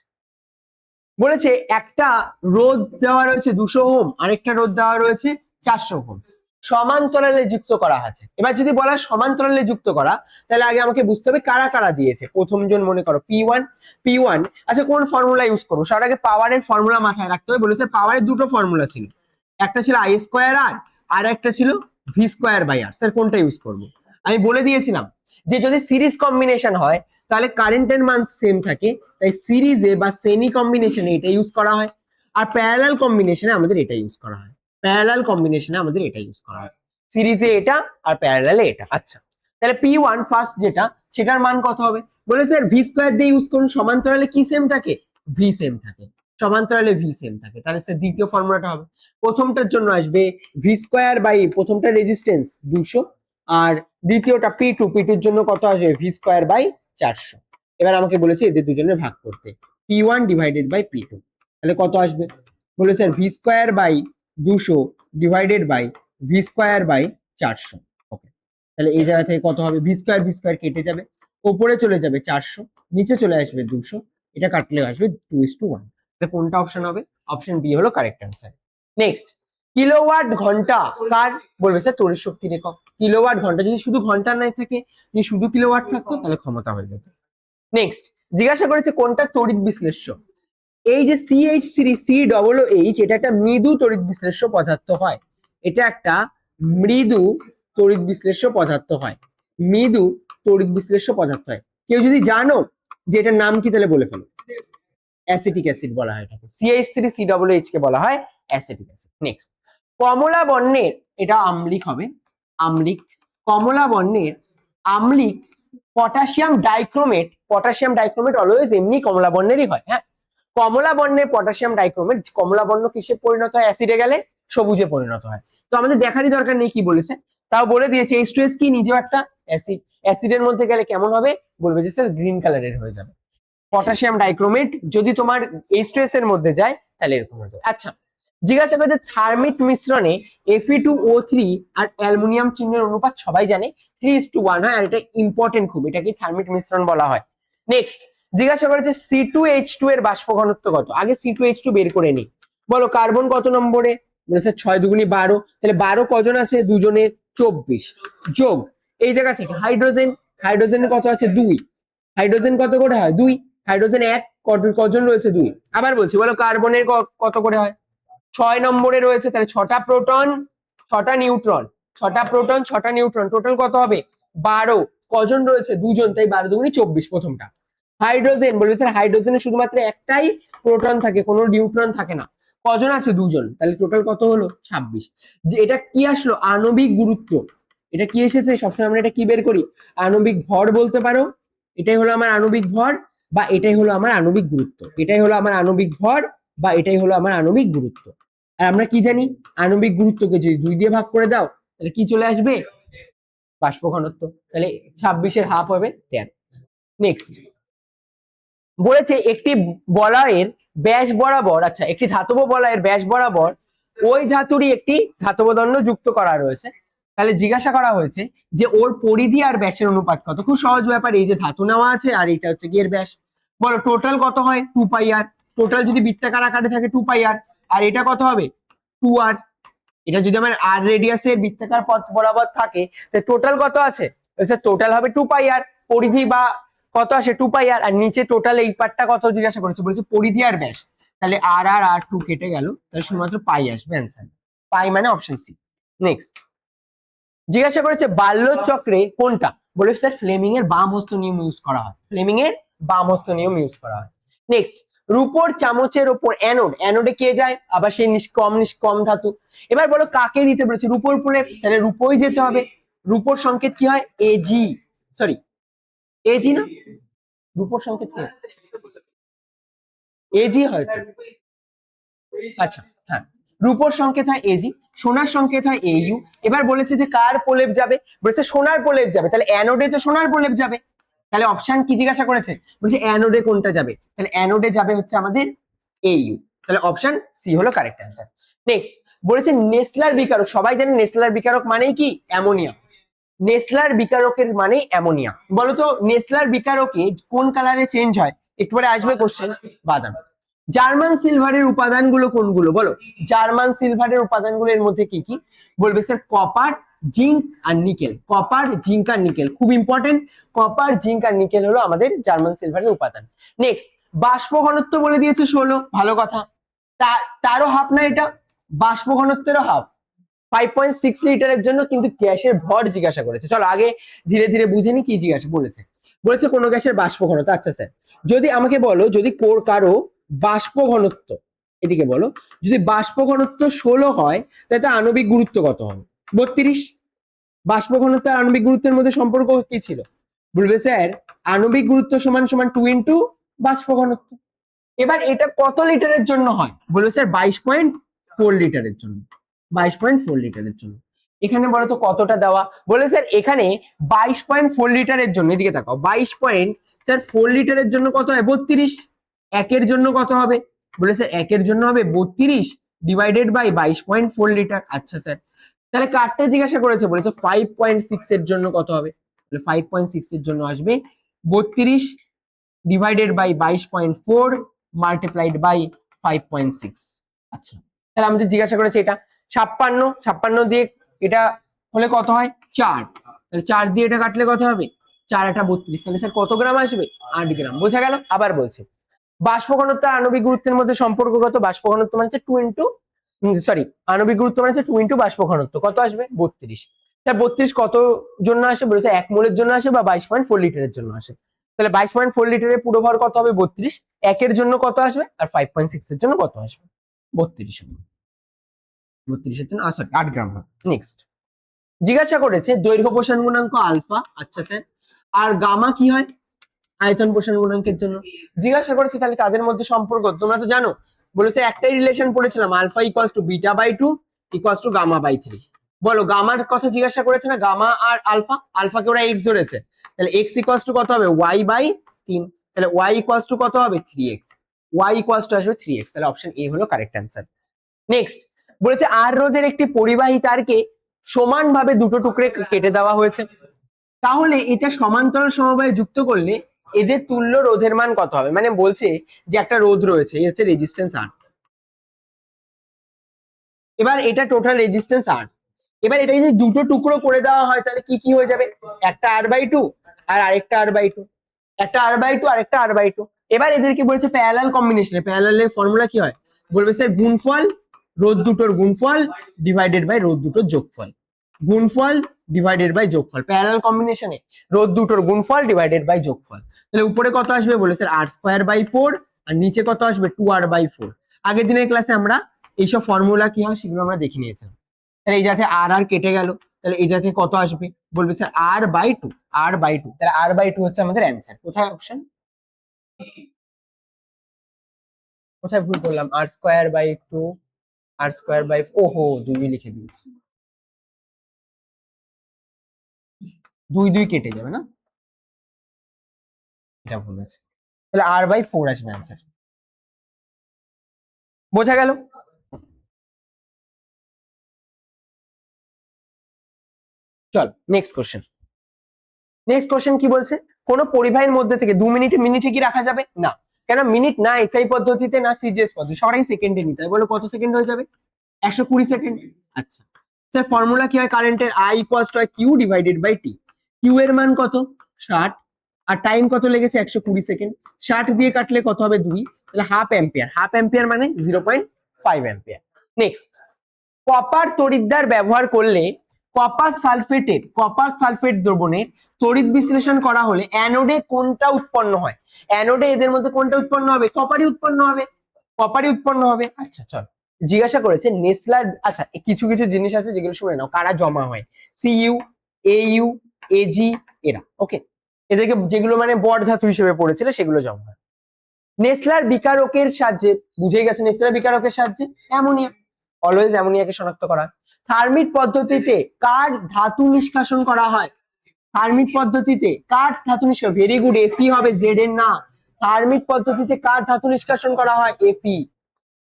Speaker 1: বলেছে একটা রোধ দেওয়া রয়েছে 200 ওহম, আরেকটা রোধ দেওয়া রয়েছে 400 ওহম, সমান্তরালে যুক্ত করা আছে। এবার যদি বলা সমান্তরালে যুক্ত করা, তাহলে আগে আমাকে বুঝতে হবে কারা কারা দিয়েছে। প্রথম জন মনে করো P1। আচ্ছা কোন ফর্মুলা ইউজ করবো? সবার আগে পাওয়ারের ফর্মুলা মাথায় রাখতে হবে। বলেছে পাওয়ারের দুটো ফর্মুলা ছিল, একটা ছিল I স্কোয়ার আর, আর একটা ছিল V square by R. Sir কোনটা ইউজ করবো? আমি বলে দিয়েছিলাম যে যদি সিরিজ কম্বিনেশন হয় তাহলে কারেন্টের মান সেম থাকে, তাই সিরিজে বা শ্রেণী কম্বিনেশনে এটা ইউজ করা হয়। আর প্যারালাল কম্বিনেশনে আমাদের এটা ইউজ করা হয়। প্যারালাল কম্বিনেশনে আমাদের এটা ইউজ করা হয়, সিরিজে এটা আর প্যারালালে এটা। আচ্ছা, তাহলে P1 ফার্স্ট যেটা, সেটার মান কত হবে? বলে স্যার ভি স্কোয়ার দিয়ে ইউজ করুন। সমান্তরালে কি সেম থাকে? ভি সেম থাকে। সমান্তরালে ভি সেম থাকে, তাহলে স্যার দ্বিতীয় ফর্মুলাটা হবে প্রথমটার জন্য আসবে ভি স্কোয়ার বাই প্রথমটা রেজিস্ট্যান্স 200, আর দ্বিতীয়টা P2 এর জন্য কত আসবে? V square by 400। এবার আমাকে বলেছে এদের দুজনের ভাগ করতে, P1 ডিভাইডেড বাই P2, তাহলে কত আসবে? বলে sir V square by 200 divided by V square by 400। Okay, তাহলে এই জায়গা থেকে কত হবে? ভি স্কোয়ার কেটে যাবে, উপরে চলে যাবে 400, নিচে চলে আসবে 200, এটা কাটলে আসবে 2:1। তাহলে কোনটা অপশন হবে? অপশন বি হলো কারেক্ট অ্যান্সার। নেক্সট কিলোওয়াট ঘন্টা কার, বলবে স্যার তড়িৎ শক্তির একক। কিলোওয়াট ঘন্টা, যদি শুধু ঘন্টা নাই থাকে, যদি শুধু কিলোওয়াট থাকতো তাহলে ক্ষমতা হয়ে যেত। নেক্সট জিজ্ঞাসা করেছে কোনটা তড়িৎ বিশ্লেষ্য। এই যে CH3COOH, এটা একটা মৃদু তড়িৎ বিশ্লেষ্য পদার্থ হয়। এটা একটা মৃদু তড়িৎ বিশ্লেষ্য পদার্থ হয়, মৃদু তড়িৎ বিশ্লেষ্য পদার্থ হয়। কেউ যদি জানো যে এটার নাম কি তাহলে বলে ফেলো। অ্যাসিটিক অ্যাসিড বলা হয় এটাকে, CH3COOH কে বলা হয় অ্যাসিটিক অ্যাসিড। নেক্সট কমলা বর্ণের, এটা আম্লিক হবে, আম্লিক। কমলা বর্ণের আম্লিক potassium dichromate, potassium dichromate always এমনি কমলা বর্ণেরই হয়। হ্যাঁ, কমলা বর্ণের পটাশিয়াম ডাইক্রোমেট, কমলা বর্ণ কিসে পরিণত হয়, অ্যাসিডে গেলে সবুজে পরিণত হয়। তো আমাদের দেখারই দরকার নেই কি বলেছে, তাও বলে দিয়েছে H2S কি নিজেও একটা অ্যাসিড, অ্যাসিডের মধ্যে গেলে কেমন হবে, বলবে যে স্যার গ্রিন কালারের হয়ে যাবে। পটাশিয়াম ডাইক্রোমেট যদি তোমার H2S এর মধ্যে যায় তাহলে এরকম হয়ে যাবে। আচ্ছা, জিজ্ঞাসা করছে থার্মিক মিশ্রণে Fe2O3 আর অ্যালুমিনিয়াম চিহ্নের অনুপাত সবাই জানে 3:1 হয়, আর এটা ইম্পর্টেন্ট খুব, এটাকে থার্মিক মিশ্রণ বলা হয়। নেক্সট জিজ্ঞাসা করেছে C2H2 এর বাষ্প ঘনত্ব কত। আগে C2H2 বের করে নি, বলো কার্বন কত নম্বরে, বলেছে 6 দুগুনি 12, তাহলে 12 কজন আছে, দুজনের 24 যোগ এই জায়গা থেকে হাইড্রোজেন, হাইড্রোজেন কত আছে 2, হাইড্রোজেন কত করে হয় 2, হাইড্রোজেন 1, কজন রয়েছে 2। আবার বলছি বলো কার্বনের কত করে হয়, 6 নম্বরে রয়েছে, তাহলে 6টা প্রোটন 6টা নিউট্রন, 6টা প্রোটন 6টা নিউট্রন, টোটাল কত হবে 12, কজন রয়েছে 2জন, তাই 12 দুগুনি 24 প্রথমটা। হাইড্রোজেন, বলবে স্যার হাইড্রোজেনে শুধুমাত্র একটাই প্রোটন থাকে, কোনো নিউট্রন থাকে না, কজন আছে 2জন, তাহলে টোটাল কত হলো 26। যে এটা কি আসলো, আণবিক গুরুত্ব, এটা কি এসেছে, সবসময় আমরা এটা কি বের করি, আণবিক ভর বলতে পারো, এটাই হলো আমার আণবিক ভর, বা এটাই হলো আমার আণবিক গুরুত্ব, এটাই হলো আমার আণবিক ভর, বা এটাই হলো আমার আণবিক গুরুত্ব। আর আমরা কি জানি, আণবিক গুরুত্বকে যদি 2 দিয়ে ভাগ করে দাও তাহলে কি চলে আসবে, বাষ্প ঘনত্ব, তাহলে 26-এর হাফ হবে 13। নেক্সট বলেছে একটি বলয়ের ব্যাস বরাবর, আচ্ছা একটি ধাতব বলয়ের ব্যাস বরাবর ওই ধাতুরই একটি ধাতব দণ্ড যুক্ত করা রয়েছে, তাহলে জিজ্ঞাসা করা হয়েছে যে ওর পরিধি আর ব্যাসের অনুপাত কত। খুব সহজ ব্যাপার, এই যে ধাতু নেওয়া আছে আর এটা হচ্ছে গিয়ে এর ব্যাস, বলো টোটাল কত হয় 2πr, টোটাল যদি বৃত্তাকার আকারে থাকে 2πr, আর এটা কত হবে 2r, এটা যদি আমার r রেডিয়াসের বৃত্তাকার পথ বরাবর থাকে তাহলে টোটাল কত আছে, টোটাল হবে 2πr, পরিধি বা কত আসে 2πr, আর নিচে টোটাল এই পার্টটা কত জিজ্ঞাসা করেছে, বলেছে পরিধি আর ব্যাস, তাহলে r2 কেটে গেল, তাহলে শুধুমাত্র পাই আসবে অ্যান্সার, পাই মানে অপশন সি। নেক্সট জিজ্ঞাসা করেছে বাল্য চক্রে কোনটা, বলে স্যার ফ্লেমিং এর বাম হস্ত নিয়ম ইউজ করা হয়, ফ্লেমিং এর বাম হস্ত নিয়ম ইউজ করা হয়। নেক্সট রূপোর চামচের ওপর অ্যানোড, অ্যানোডে কে যায়, আবার সেই নিষ্কম ধাতু। এবার বলো কাকে দিতে বলেছে, রূপোর প্রলেপ, তাহলে রূপোই যেতে হবে, রূপোর সংকেত কি হয় এজি, সরি এজি না, রূপোর সংকেত কি এজি হয়তো, আচ্ছা হ্যাঁ, রূপোর সংকেত হয় এজি, সোনার সংকেত হয় এইউ। এবার বলেছে যে কার প্রলেপ যাবে, বলেছে সোনার প্রলেপ যাবে, তাহলে অ্যানোডে তো সোনার প্রলেপ যাবে, তাহলে অপশন কি জিজ্ঞাসা করেছে, বলেছে অ্যানোডে কোনটা যাবে, তাহলে অ্যানোডে যাবে হচ্ছে আমাদের এইউ, তাহলে অপশন সি হলো কারেক্ট অ্যান্সার। নেক্সট বলেছে নেসলার বিকারক, সবাই জানে নেসলার বিকারক মানেই কি অ্যামোনিয়া, নেসলার বিকারকের মানে অ্যামোনিয়া। বলতো নেসলার বিকারকে কোন কালারে চেঞ্জ হয়, একটু পরে আসবে কোশ্চেন, বাদাম। জার্মান সিলভারের উপাদানগুলো কোনগুলো, বলো জার্মান সিলভারের উপাদানগুলোর মধ্যে কি কি, বলবে স্যার কপার, জিঙ্ক আর নিকেল, কপার জিঙ্ক আর নিকেল খুব ইম্পর্টেন্ট, কপার জিঙ্ক আর নিকেল হলো আমাদের জার্মান সিলভারের উপাদান। নেক্সট বাষ্প ঘনত্ব বলে দিয়েছে 16, ভালো কথা, তারও হাফ না এটা, বাষ্প ঘনত্বেরও হাফ, 5.6 লিটারের জন্য, কিন্তু গ্যাসের ভর জিজ্ঞাসা করেছে। চলো আগে ধীরে ধীরে বুঝে নি কি জিজ্ঞাসা বলেছে, বলেছে কোন গ্যাসের বাষ্প ঘনত্ব। আচ্ছা স্যার যদি আমাকে বলো, যদি কারো বাষ্প ঘনত্ব, এদিকে বলো, যদি বাষ্প ঘনত্ব 16 হয় তাহলে তো আণবিক গুরুত্ব কত হবে 32, বাষ্প ঘনত্ব আর আণবিক গুরুত্বের মধ্যে সম্পর্ক কি ছিল, বলবে স্যার আণবিক গুরুত্ব সমান সমান 2 ইন্টু বাষ্প ঘনত্ব। এবার এটা কত লিটারের জন্য হয়, বলবে স্যার 22.4 লিটারের জন্য, 22.4 লিটারের জন্য। এখানে বলো তো কতটা দেওয়া, বলে স্যার এখানে 22.4 লিটারের জন্য, এদিকে তাকাও 22.4 লিটারের জন্য কত হয় 32, একের জন্য কত হবে, বলে স্যার একের জন্য হবে 32 ডিভাইডেড বাই 22.4 লিটার। আচ্ছা স্যার তাহলে কাটতে জিজ্ঞাসা করেছে, বলেছে 5.6 এর জন্য কত হবে, 5.6 এর জন্য আসবে 32 ডিভাইডেড বাই 22.4 মাল্টিপ্লাইড বাই 5.6। আচ্ছা তাহলে আমাদের জিজ্ঞাসা করেছে এটা, 56 দিয়ে এটা হলে কত হয় 4, তাহলে 4 দিয়ে এটা কাটলে কত হবে 4 8 32, তাহলে স্যার কত গ্রাম আসবে 8 গ্রাম। বোঝা গেল? আবার বলছি, বাষ্প ঘনত্ব আর আণবিক গুরুত্বের মধ্যে সম্পর্ক কত? বাষ্প ঘনত্ব মানে হচ্ছে 2 ইন্টু সরি আণবিক গুরুত্ব মানে হচ্ছে 2 ইন্টু বাষ্প ঘনত্ব, কত আসবে 32। তা 32 কত জন্য আসে বলেছে? 1 মোলের জন্য আসে বা 22.4 লিটারের জন্য আসে। তাহলে 22.4 লিটারের পুরো ভর কত হবে 32, একের জন্য কত আসবে আর 5.6 এর জন্য কত আসবে 32 এর জন্য 8 গ্রাম হবে। নেক্সট জিজ্ঞাসা করেছে দৈর্ঘ্য প্রসারণ গুণাঙ্ক আলফা, আচ্ছা স্যার, আর গামা কি হয় আয়তন প্রসারণ গুণাঙ্কের জন্য জিজ্ঞাসা করেছে। তাহলে তাদের মধ্যে সম্পর্ক তোমরা তো জানো, বলেছে একটাই রিলেশন পড়েছিলাম, alpha equals to beta by 2 equals to gamma by 3। বলো গামার কথা জিজ্ঞাসা করেছে না, গামা আর আলফা, আলফাকে ওরা এক্স ধরেছে, তাহলে এক্স ইকুয়ালস টু কত হবে ওয়াই বাই 3, তাহলে ওয়াই ইকুয়ালস টু কত হবে 3x, ওয়াই ইকুয়ালস টু আসবে 3x, তাহলে অপশন এ হলো কারেক্ট অ্যান্সার। নেক্সট বলেছে আর রোধের একটি পরিবাহী তারকে সমানভাবে দুটো টুকরে কেটে দেওয়া হয়েছে, তাহলে এটা সমান্তরাল সমবায়ে যুক্ত করলে এদের তুল্য রোধের মান কত হবে? মানে বলছে যে একটা রোধ রয়েছে, এই হচ্ছে রেজিস্ট্যান্স R, এবার এটা টোটাল রেজিস্ট্যান্স R, এবার এটা যদি দুটো টুকরো করে দেওয়া হয় তাহলে কি কি হয়ে যাবে? একটা R/2 আর আরেকটা R/2, একটা R/2 আর একটা R/2। এবার এদেরকে বলেছে প্যারালাল কম্বিনেশনে, প্যারালালের ফর্মুলা কি হয়? বলবে স্যার গুণফল রোধ দুটোর গুণফল ডিভাইডেড বাই রোধ দুটোর যোগফল, গুণফল ডিভাইডেড বাই যোগফল, প্যারালাল কম্বিনেশনে রোধ দুটোর গুণফল ডিভাইডেড বাই যোগফল। তাহলে উপরে কত আসবে বলে স্যার R²/4 আর নিচে কত আসবে 2R/4। আগের দিনের ক্লাসে আমরা এইসব ফর্মুলা কি হয় সেগুলো আমরা দেখে নিয়েছিলাম। তাহলে এই যাতে আর আর কেটে গেল, তাহলে এই যাতে কত আসবে বলবে স্যার R/2, R/2, তাহলে R/2 হচ্ছে আমাদের অ্যান্সার। কোথায় অপশন, কোথায় ভুল করলাম? R²/2, R²/, ওহো 2 লিখে দিয়েছি, 2 2 কেটে যাবে না, এটা ভুল আছে, তাহলে R/4 আসবে অ্যান্সার। বোঝা গেল? চল নেক্সট কোশ্চেন। নেক্সট কোশ্চেন কি বলছে? কোন পরিবাহীর মধ্যে থেকে 2 মিনিটে মিনিটে কি রাখা যাবে না, কেন মিনিট না এসআই পদ্ধতিতে না সিজিএস পদ্ধতি, সবাই সেকেন্ডে নিতে হয়, বলো কত সেকেন্ড হয়ে যাবে 120 সেকেন্ড। আচ্ছা স্যার ফর্মুলা কি হয় কারেন্টের? I equals to Q divided by T, Q এর মান কত 60 আর টাইম কত লেগেছে 120 সেকেন্ড, 60 দিয়ে কাটলে কত হবে 2, তাহলে হাফ অ্যাম্পিয়ার, হাফ অ্যাম্পিয়ার মানে 0.5 অ্যাম্পিয়ার। নেক্সট কপার তড়িৎদ্বার ব্যবহার করলে কপার সালফেট দ্রবণে তড়িৎ বিশ্লেষণ করা হলে অ্যানোডে কোনটা উৎপন্ন হয়? অ্যানোডে এদের মধ্যে কোনটা উৎপন্ন হবে? কপারই উৎপন্ন হবে, কপারই উৎপন্ন হবে। আচ্ছা চল জিজ্ঞাসা করেছে নেসলার, আচ্ছা কিছু কিছু জিনিস আছে যেগুলো শুনে নাও কারা জমা হয়, সিইউ, এইউ, এজি, এরা ওকে, এদেরকে যেগুলো মানে বড় ধাতু হিসেবে পড়েছিল সেগুলো জমা হয়। নেসলার বিকারকের সাহায্যে, বুঝে গেছে নেসলার বিকারকের সাহায্যে অ্যামোনিয়া, অলওয়েজ অ্যামোনিয়াকে শনাক্ত করা হয়। থার্মিট পদ্ধতিতে কার ধাতু নিষ্কাশন করা হয়? থার্মিট পদ্ধতিতে কার ধাতু নিষ্কাশন, ভেরি গুড, এফি হবে, জেড এর না। থার্মিট পদ্ধতিতে কার ধাতু নিষ্কাশন করা হয়? এফি।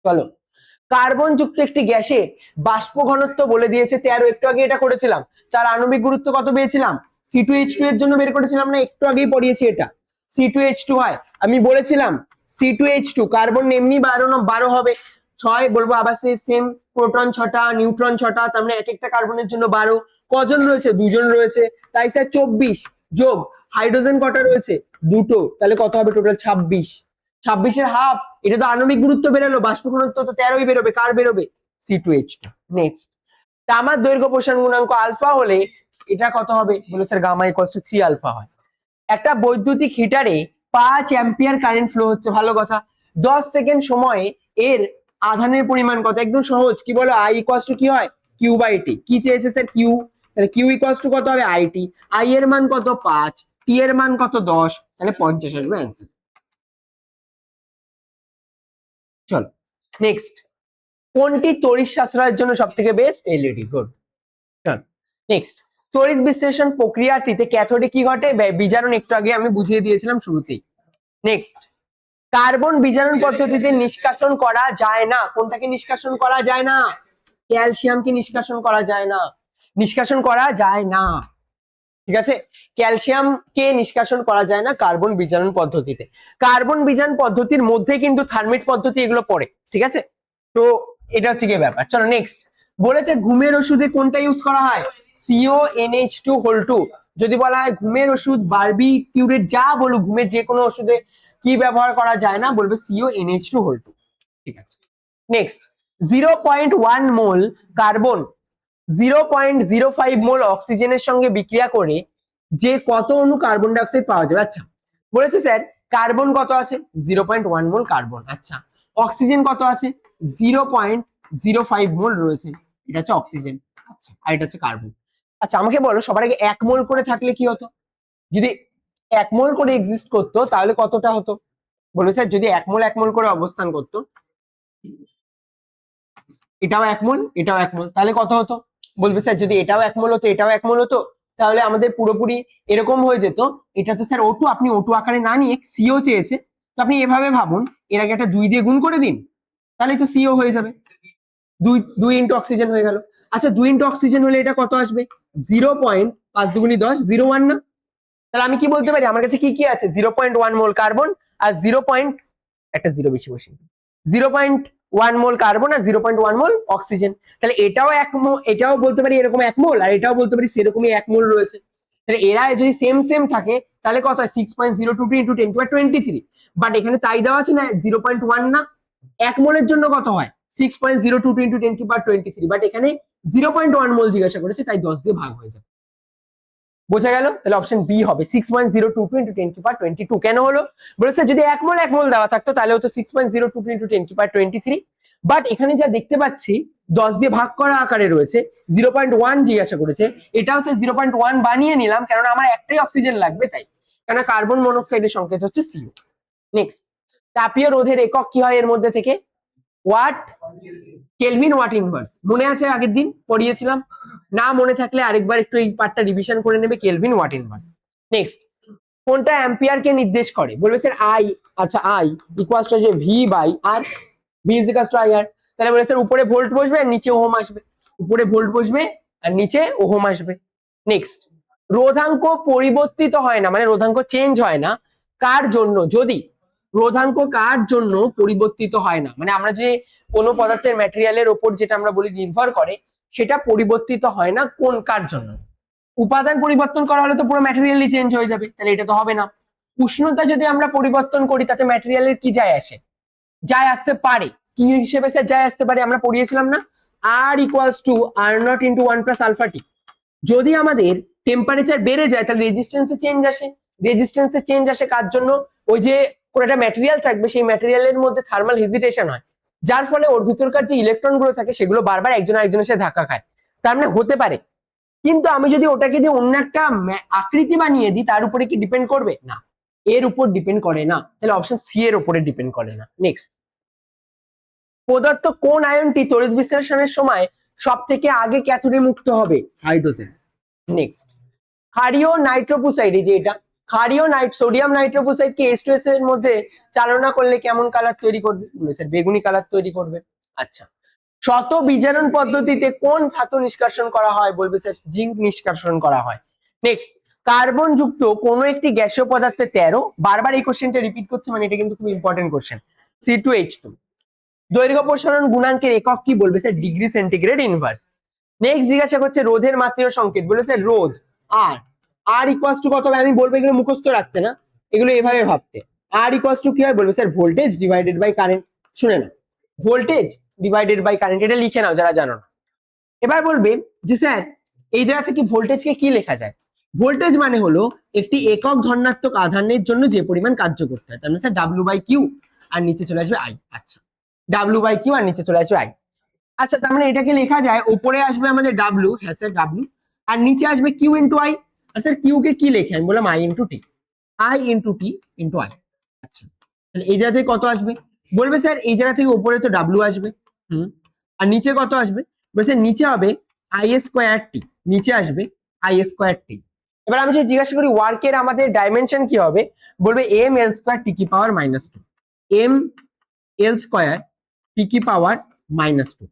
Speaker 1: চলো কার্বন যুক্ত একটি গ্যাসের বাষ্প ঘনত্ব বলে দিয়েছে 13, একটু আগে এটা করেছিলাম, তার আণবিক গুরুত্ব কত পেয়েছিলাম? C2H2 এর জন্য বের করেছিলাম না, একটু আগেই পড়িয়েছি এটা, C2H2 হয়, আমি বলেছিলাম C2H2 কার্বন এমনি 12 হবে, 6 বলবো আবার সেম, প্রোটন 6টা নিউট্রন 6টা, তার মানে এক একটা কার্বনের জন্য 12, কজন রয়েছে? 2 জন রয়েছে, তাই স্যার 24 যোগ হাইড্রোজেন কটা রয়েছে? 2টো, তাহলে কত হবে টোটাল 26, 26 এর হাফ, এটা তো আণবিক গুরুত্ব বেরোলো, বাষ্প ঘনত্ব তো 13ই বেরোবে, কার বেরোবে? C2H2। নেক্সট তামার দৈর্ঘ্য প্রসারণ গুণাঙ্ক আলফা হলে এটা কত হবে? বলে sir gamma equals to 3 alpha হয়। একটা বৈদ্যুতিক হিটারে 5 অ্যাম্পিয়ার কারেন্ট ফ্লো হচ্ছে, ভালো কথা, 10 সেকেন্ড সময়ে এর আধানের পরিমাণ কত? একদম সহজ, কি বলো I ইকুয়ালস টু কি হয় কিউ বাই টি, কি চেয়েছে স্যার কিউ, তাহলে কিউ ইকুয়ালস টু কত হবে আইটি, আই এর মান কত 5, টি এর মান কত 10, তাহলে 50 আসবে অ্যান্সার। চলো নেক্সট কোনটি তড়িৎ সাশ্রয়ের জন্য সব থেকে বেস্ট? LED, good. চল নেক্সট তড়িৎ বিশ্লেষণ প্রক্রিয়াটিতে ক্যাথোডে কি ঘটে? বিজারণ, একটু আগে আমি বুঝিয়ে দিয়েছিলাম শুরুতেই। নেক্সট কার্বন বিজারণ পদ্ধতিতে নিষ্কাশন করা যায় না, কোনটাকে নিষ্কাশন করা যায় না? ক্যালসিয়ামকে নিষ্কাশন করা যায় না, নিষ্কাশন করা যায় না, ঠিক আছে, ক্যালসিয়ামকে নিষ্কাশন করা যায় না কার্বন বিজারণ পদ্ধতিতে। কার্বন বিজারণ পদ্ধতির মধ্যে কিন্তু থার্মিট পদ্ধতি এগুলো পড়ে, ঠিক আছে, তো এটা হচ্ছে কি ব্যাপার। চলো নেক্সট বলেছে ঘুমের ওষুধে কোনটা ইউজ করা হয়, CONH2 যদি বলা হয় ঘুমের ওষুধ বারবিটিউরেট যা বলুক ঘুমের যে কোনো ওষুধে কি ব্যবহার করা যায় না, বলবে CONH2। ঠিক আছে, নেক্সট 0.1 মোল কার্বন 0.05 মোল অক্সিজেনের সঙ্গে বিক্রিয়া করে যে কত অণু কার্বন ডাই অক্সাইড পাওয়া যাবে। আচ্ছা বলেছে স্যার কার্বন কত আছে, 0.1 মোল কার্বন। আচ্ছা অক্সিজেন কত আছে, 0.05 মোল রয়েছে, এটা হচ্ছে অক্সিজেন। আচ্ছা আর এটা হচ্ছে কার্বন। আচ্ছা আমাকে বলো সবার আগে 1 মোল করে থাকলে কি হতো, যদি 1 মোল করে এক্সিস্ট করতো তাহলে কতটা হতো, বলবে স্যার যদি 1 মোল করে অবস্থান করতো, এটাও 1 মোল এটাও 1 মোল, তাহলে কত হতো, বলবে স্যার যদি এটাও 1 মোল হতো এটাও 1 মোল হতো তাহলে আমাদের পুরোপুরি এরকম হয়ে যেত। এটা তো স্যার O2, আপনি O2 আকারে না নিয়ে CO চেয়েছে, তো আপনি এভাবে ভাবুন, এর আগে একটা 2 দিয়ে গুণ করে দিন, তাহলে তো CO হয়ে যাবে, 2 ইন্টু অক্সিজেন হয়ে গেল। আচ্ছা 2 ইন্টু অক্সিজেন হলে এটা কত আসবে, 0.5 দুগুনি 10, 0.1 না, তাহলে আমি কি বলতে পারি আমার কাছে কি কি আছে, 0.1 মোল কার্বন আর একটা 0 বেশি বসে, 0.1 মোল কার্বন আর 0.1 মোল অক্সিজেন, তাহলে এটাও এটাও বলতে পারি এরকম 1 মোল আর এটাও বলতে পারি সেরকমই 1 মোল রয়েছে, তাহলে এরা যদি সেম সেম থাকে তাহলে কত হয় 6.022 ইন্টু 10⁻23, বাট এখানে তাই দেওয়া আছে না 0.1 না, 1 মোলের জন্য কত হয় 6.022 ইন্টু 10⁻23, বাট এখানে 0.1 মোল জিজ্ঞাসা করেছে তাই 10 দিয়ে ভাগ হয়ে যাবে, বোঝা গেল, তাহলে অপশন বি হবে 6.022 ইন্টু 10⁻22। কেন হলো, বলেছে যদি 1 মোল দেওয়া থাকতো তাহলে হতো 6.022 ইন্টু 10⁻23, বাট এখানে যা দেখতে পাচ্ছি 10 দিয়ে ভাগ করা আকারে রয়েছে, 0.1 জিজ্ঞাসা করেছে, এটাও সে 0.1 বানিয়ে নিলাম কারণ আমার একটাই অক্সিজেন লাগবে তাই, কারণ কার্বন মনোক্সাইডের সংকেত হচ্ছে CO। নেক্সট তাপীয় রোধের একক কি হয় এর মধ্যে থেকে, ওয়াট, কেলভিন, ওয়াট ইনভার্স, মনে আছে আগের দিন পড়িয়েছিলাম, না মনে থাকলে আরেকবার একটু এই পার্টটা রিভিশন করে নেবে, কেলভিন, ওয়াট ইনভার্স। নেক্সট কোনটা অ্যাম্পিয়ার কে নির্দেশ করে, বলবে স্যার আই, আচ্ছা আই ইকুয়ালস টু যে V by R, V is equals to I R, তাহলে বলে স্যার উপরে ভোল্ট বসবে আর নিচে ওহম আসবে, উপরে ভোল্ট বসবে আর নিচে ওহম আসবে। নেক্সট রোধাঙ্ক পরিবর্তিত হয় না, মানে রোধাঙ্ক চেঞ্জ হয় না কার জন্য, যদি রোধাঙ্ক কার জন্য পরিবর্তিত হয় না, মানে আমরা যে কোনো পদার্থের ম্যাটেরিয়ালের ওপর যেটা আমরা বলি নির্ভর করে সেটা পরিবর্তিত হয় না কোন কার জন্য, উপাদান পরিবর্তন করা হলে তো পুরো ম্যাটেরিয়ালই চেঞ্জ হয়ে যাবে, তাহলে এটা তো হবে না। উষ্ণতা যদি আমরা পরিবর্তন করি তাতে ম্যাটেরিয়ালের কি যায় আসে, যায় আসতে পারে, কি হিসেবে স্যার যায় আসতে পারে আমরা পড়িয়েছিলাম না, R equals to R nought into 1 plus alpha T, যদি আমাদের টেম্পারেচার বেড়ে যায় তাহলে রেজিস্ট্যান্সে চেঞ্জ আসে, রেজিস্ট্যান্সে চেঞ্জ আসে কার জন্য, ওই যে কোন একটা ম্যাটেরিয়াল থাকবে সেই ম্যাটেরিয়ালের মধ্যে থার্মাল হেজিটেশন হয়, যার ফলে ওর ভিতরকার যে ইলেকট্রন গুলো থাকে সেগুলো বারবার একজন আরেকজনের সাথে ধাক্কা খায়, তার মানে হতে পারে, কিন্তু আমি যদি ওটাকে দিয়ে অন্য একটা আকৃতি বানিয়ে দিই তার উপরে কি ডিপেন্ড করবে না, এর উপর ডিপেন্ড করে না, তাহলে অপশন সি এর উপরে ডিপেন্ড করে না। নেক্সট পদার্থ কোন আয়নটি তড়িৎ বিশ্লেষণের সময় সব থেকে আগে ক্যাথোডে মুক্ত হবে, হাইড্রোজেন। নেক্সট ক্ষারীয় নাইট্রোপুসাইড, এই যে এটা ক্ষারীয় সোডিয়াম নাইট্রোপুসাইড কে H2S এর মধ্যে চালনা করলে কেমন কালার তৈরি করবে, স্যার বেগুনি কালার তৈরি করবে। আচ্ছা শত বিজারণ পদ্ধতিতে কোন ধাতু নিষ্কাশন করা হয়, বলবে স্যার জিঙ্ক নিষ্কাশন করা হয়। নেক্সট কার্বন যুক্ত কোন একটি গ্যাসীয় পদার্থে 13, বারবার এই কোশ্চেনটা রিপিট করছে মানে এটা কিন্তু খুব ইম্পর্টেন্ট কোশ্চেন, C2H2, দৈর্ঘ্য প্রসারণ গুণাঙ্কের একক কি, বলবে sir degree centigrade inverse. Next জিজ্ঞাসা করছে রোধের মাত্রা সংকেত, বলে স্যার রোধ আর, আর ইকুয়ালস টু কত হবে, আমি বলবো এগুলো মুখস্থ রাখতে না, এগুলো এভাবে ভাবতে, আর ইকুয়ালস টু কি হয়, বলবে sir voltage divided by current, শুনে না ভোল্টেজ ডিভাইডেড বাই কারেন্ট, এটা লিখে নাও যারা জানো না। এবার বলবে যে স্যার এই জায়গা থেকে ভোল্টেজকে কি লেখা যায়, ভোল্টেজ মানে হলো একটি একক ধনাত্মক আধানের জন্য যে পরিমাণ কার্য করতে হয়, তার মানে sir W by Q R নিচে চলে আসবে আই। আচ্ছা ডাব্লিউ বাই কিউ আর নিচে চলে আসবে আই। আচ্ছা তার মানে এটাকে লেখা যায় উপরে আসবে আমাদের ডাব্লিউ, হ্যাঁ স্যার ডাব্লিউ, আর নিচে আসবে কিউ ইন্টু আই, আর স্যার কিউ কে কি লেখে, আমি বললাম I into T, I into T into I. আচ্ছা তাহলে এই জায়গা থেকে কত আসবে, বলবে স্যার এই জায়গা থেকে উপরে তো ডাব্লিউ আসবে, আর নিচে কত আসবে, বলছে নিচে হবে আই স্কোয়ার টি, নিচে আসবে আই স্কোয়ার টি। এবার আমি যদি জিজ্ঞাসা করি ওয়ার্কের আমাদের ডাইমেনশন কি হবে, বলবে এম এল স্কোয়ার টি কি পাওয়ার -2, এম এল স্কোয়ার টি কি পাওয়ার -2,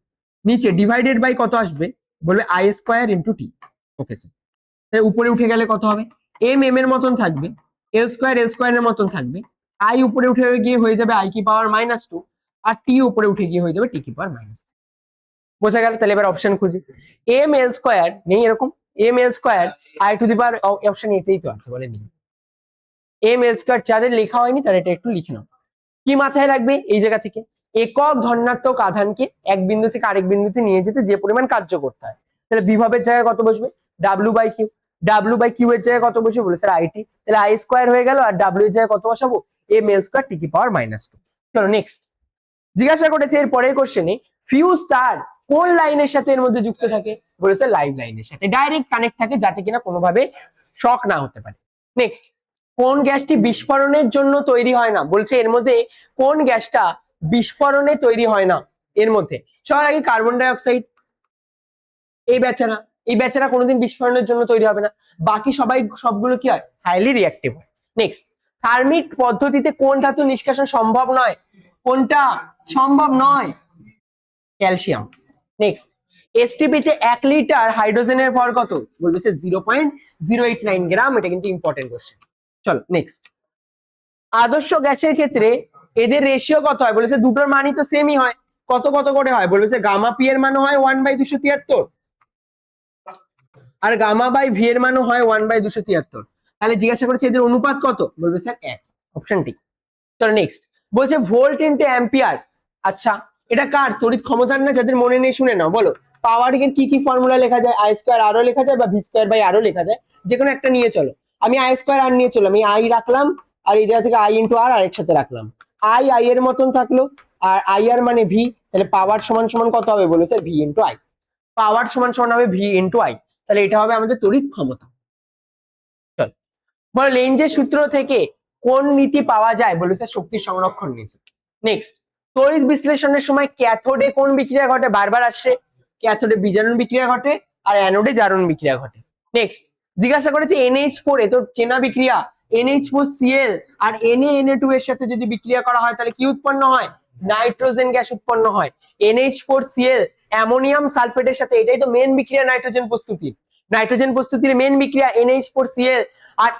Speaker 1: নিচে ডিভাইডেড বাই কত আসবে, বলবে I square into T. Okay sir, তাহলে উপরে উঠে গেলে কত হবে, এম এর মতন থাকবে, এল স্কোয়ারের মতন থাকবে, আই উপরে উঠে গিয়ে হয়ে যাবে আই কি পাওয়ার -2, আর টি উপরে উঠে গিয়ে হয়ে যাবে টি কি পাওয়ার -3। বোঝা গেল? তাহলে এবার অপশন খুঁজি। এম এল স্কোয়ার নেই এরকম, M L square I to the power, option এতেই তো আছে, বলে নেই। এম এল স্কোয়ার যাদের লেখা হয়নি তারা এটা একটু লিখে নাও। কি মাথায় রাখবে এই জায়গা থেকে? একক ধনাত্মক আধানকে এক বিন্দু থেকে আরেক বিন্দুতে নিয়ে যেতে যে পরিমাণ কার্য করতে হয়, তাহলে বিভবের জায়গায় কত বসবে? W by Q. W by Q এর জায়গায় কত বসবে? বলে স্যার আইটি, তাহলে আই স্কোয়ার হয়ে গেল, আর ডাব্লিউ এর জায়গায় কত বসাবো? এম এল স্কোয়ার টি কি পাওয়ার -2। চলো নেক্সট। জিজ্ঞাসা করেছে এর পরের কোশ্চেনে ফিউজ তার কোন লাইনের সাথে এর মধ্যে যুক্ত থাকে? বলেছে লাইভ লাইনের সাথে, ডাইরেক্ট কানেক্ট থাকে, যাতে কিনা কোনোভাবে শক না হতে পারে। নেক্সট, কোন গ্যাসটি বিস্ফোরণের জন্য তৈরি হয় না? বলছে এর মধ্যে কোন গ্যাসটা বিস্ফোরণে তৈরি হয় না এর মধ্যে? সবার আগে কার্বন ডাই অক্সাইড, এই বেচারা কোনোদিন বিস্ফোরণের জন্য তৈরি হবে না। বাকি সবগুলো কি হয়? হাইলি রিঅ্যাক্টিভ হয়। নেক্সট, থার্মিক পদ্ধতিতে কোন ধাতু নিষ্কাশন সম্ভব নয়? কোনটা সম্ভব নয়? ক্যালসিয়াম। নেক্সট, এসটিপি তে 1 লিটার হাইড্রোজেনের ভর কত? বলবে স্যার 0.089 গ্রাম। এটা কিন্তু ইম্পর্টেন্ট কোশ্চেন। চলো নেক্সট, আদর্শ গ্যাসের ক্ষেত্রে এদের রেশিও কত হয়? বলেছে দুটোর মানই তো সেমই হয়। কত কত করে হয়? বলবে স্যার গামা পি এর মান হয় 1/273, আর গামা বাই ভি এর মানও হয় 1/273। তাহলে জিজ্ঞাসা করেছে এদের অনুপাত কত? বলবে স্যার 1, অপশন ডি। চলো নেক্সট, বলছে ভোল্ট ইনটু অ্যাম্পিয়ার। আচ্ছা, এটা কার? তড়িৎ ক্ষমতার না? যাদের মনে নেই শুনে নাও। বলো পাওয়ার এর কি কি ফর্মুলা লেখা যায়? আই স্কয়ার আরও লেখা যায়, বা ভি স্কয়ার বাই আরও লেখা যায়। যে কোনো একটা নিয়ে চলো। আমি আই স্কয়ার আর নিয়ে চলো, আমি আই রাখলাম, আর এই জায়গা থেকে আই ইন্টু আর একসাথে রাখলাম। আই এর মতন থাকলো, আর আই আর মানে ভি, তাহলে পাওয়ার সমান সমান কত হবে? বলে স্যার ভি ইন্টু আই। পাওয়ার সমান সমান হবে ভি ইন্টু আই, তাহলে এটা হবে আমাদের তড়িৎ ক্ষমতা। চল, বলো লেঞ্জের সূত্র থেকে কোন নীতি পাওয়া যায়? বলে স্যার শক্তি সংরক্ষণ নীতি। নেক্সট, তড়িৎ বিশ্লেষণের সময় ক্যাথোডে কোন বিক্রিয়া ঘটে? বারবার আসছে, ক্যাথোডে বিজারণ বিক্রিয়া ঘটে, আর অ্যানোডে জারণ বিক্রিয়া ঘটে। নেক্সট, জিজ্ঞাসা করেছে NH4 এ তো চেনা বিক্রিয়া, NH4Cl আর Na2 এর সাথে যদি বিক্রিয়া করা হয় তাহলে কি উৎপন্ন হয়? নাইট্রোজেন গ্যাস উৎপন্ন হয়। NH4Cl অ্যামোনিয়াম সালফেটের সাথে, এটাই তো মেন বিক্রিয়া নাইট্রোজেন প্রস্তুতির। নাইট্রোজেন প্রস্তুতির মেন বিক্রিয়া NH4Cl আর